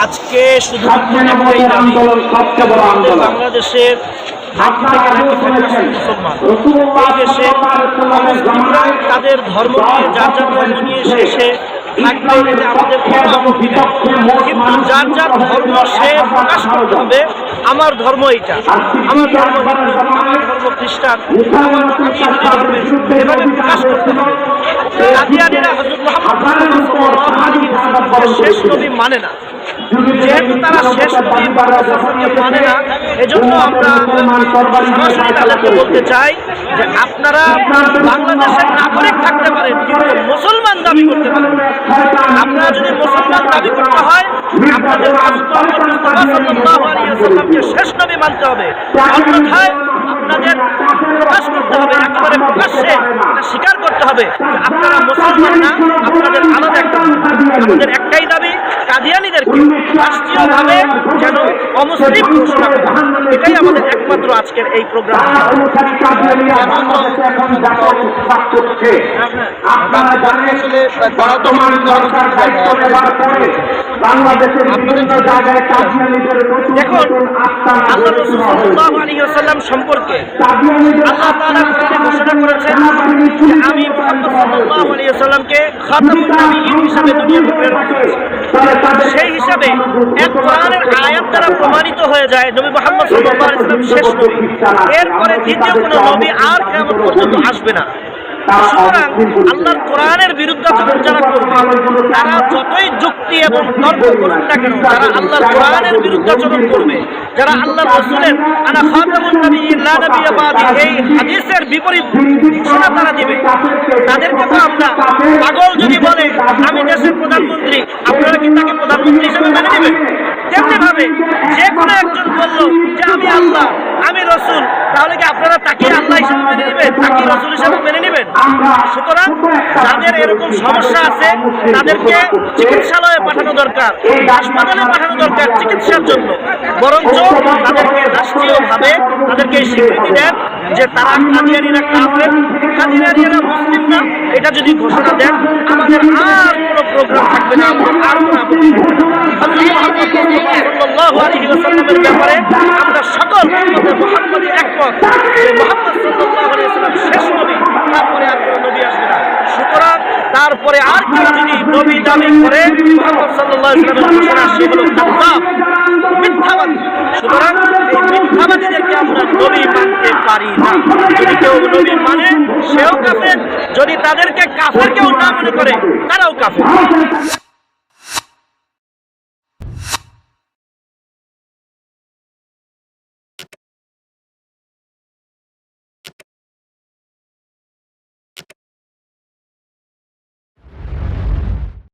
আজকে শুধুমাত্র একটাই দাবি, বাংলাদেশের মুসলমান এই দেশে মুসলিমরা তাদের ধর্ম নিয়ে যার যার ধর্ম নিয়ে শেষে থাকবে, এতে আমাদের কোনো আপত্তি নেই। কিন্তু যার যার ধর্ম সে প্রকাশ করতে হবে, আমার ধর্ম এইটা, আমার ধর্ম হিন্দু, আমার ধর্ম খ্রিস্টান, আমি ইহুদি ধর্মের, এভাবে প্রকাশ করতে হবে। কাদিয়ানীরা হযরত মুহাম্মদ সাল্লাল্লাহু আলাইহি ওয়াসাল্লামের শেষ নবী মানে না। যেহেতু তারা শেষ নবী মানে না, এজন্য আমরা সরাসরি তাদেরকে বলতে চাই যে আপনারা বাংলাদেশের নাগরিক থাকতে পারেন, কিন্তু মুসলমান দাবি করতে পারেন। আপনারা যদি মুসলমান দাবি করতে হয়, আপনাদের সাল্লাল্লাহু আলাইহি ওয়াসাল্লামকে শেষ নবী মানতে হবে, অন্যথায় আপনাদের প্রকাশ করতে হবে, একেবারে প্রকাশ্যে স্বীকার করতে হবে আপনারা মুসলমান না, আপনাদের আলাদা একটা। আমাদের একটাই দাবি, কাদিয়ানীদেরকে রাষ্ট্রীয়ভাবে যেন অমুসলিম ঘোষণা করে, এটাই আমাদের একমাত্র আজকের এই প্রোগ্রাম। দেখুন, আল্লাহ রাসূল সাল্লাল্লাহু আলাইহি ওয়াসাল্লাম সম্পর্কে আল্লাহ তাআলা কোরআনে ঘোষণা করেছেন যে আমি মুহাম্মদ সাল্লাল্লাহু আলাইহি ওয়াসাল্লামকে খাতামুন নবিয়্যিন হিসেবে দুনিয়াতে প্রেরণ করেছি। সেই হিসাবে এক কোরআনের আয়াত দ্বারা প্রমাণিত হয়ে যায় নবী মুহাম্মদ সাল্লাল্লাহু আলাইহি ওয়াসাল্লাম শেষ নবী, এরপরে দ্বিতীয় কোনো নবী আর কিয়ামত পর্যন্ত আসবে না। সুতরাং আল্লাহর কোরআনের বিরুদ্ধাচরণ যারা করবে, তারা যতই যুক্তি এবং তর্ক করুক না কেন, যারা আল্লাহর কোরআনের বিরুদ্ধাচরণ করবে, যারা আল্লাহর রাসূলের আনা খাতামুন নবিয়্যিন লা নাবিয়্যা বাদি এই হাদিসের বিপরীত ঘোষণা তারা দিবে, তাদেরকে তো আমরা পাগল যদি বলে আমি দেশের প্রধানমন্ত্রী, আপনারা কি তাকে প্রধানমন্ত্রী হিসেবে মেনে নেবেন? তেমনি ভাবে যে কোনো একজন বললো যে আমি আল্লাহ, আমি রসুল, তাহলে কি আপনারা তাকে আল্লাহ হিসেবে মেনে নেবেন, তাকে রসুল হিসেবে মেনে নেবেন? সুতরাং যাদের এরকম সমস্যা আছে তাদেরকে চিকিৎসালয়ে পাঠানো দরকার, হাসপাতালে পাঠানো দরকার চিকিৎসার জন্য, বরঞ্চ তাদেরকে রাষ্ট্রীয়ভাবে তাদেরকে স্বীকৃতি দেন যে তারা কাদিয়ানীরা কাফের, কাদিয়ানীরা মুসলিম না, এটা যদি ঘোষণা দেন আমাদের আর কোনো প্রোগ্রাম থাকবে না, আর কোনো আপত্তি থাকবে না। সাল্লাল্লাহু আলাইহি ওয়াসাল্লামের ব্যাপারে আমরা সকল উম্মতে মুহাম্মদী একমত যে মুহাম্মদ সাল্লাল্লাহু আলাইহি ওয়াসাল্লাম শেষ নবী, তারপরে আর কোনো নবী আসবে না। সুতরাং তারপরে আর কেউ যদি নবী দাবি করে মুহাম্মদ সাল্লাল্লাহু আলাইহি ওয়াসাল্লামের ঘোষণা, সে হলো কাযযাব, মিথ্যাবাদী। সুতরাং এই মিথ্যাবাদীদেরকে আমরা নবী মানতে পারি না। যদি কেউ নবী মানে সেও কাফের, যদি তাদেরকে কাফের কেউ না মনে করে তারাও কাফের।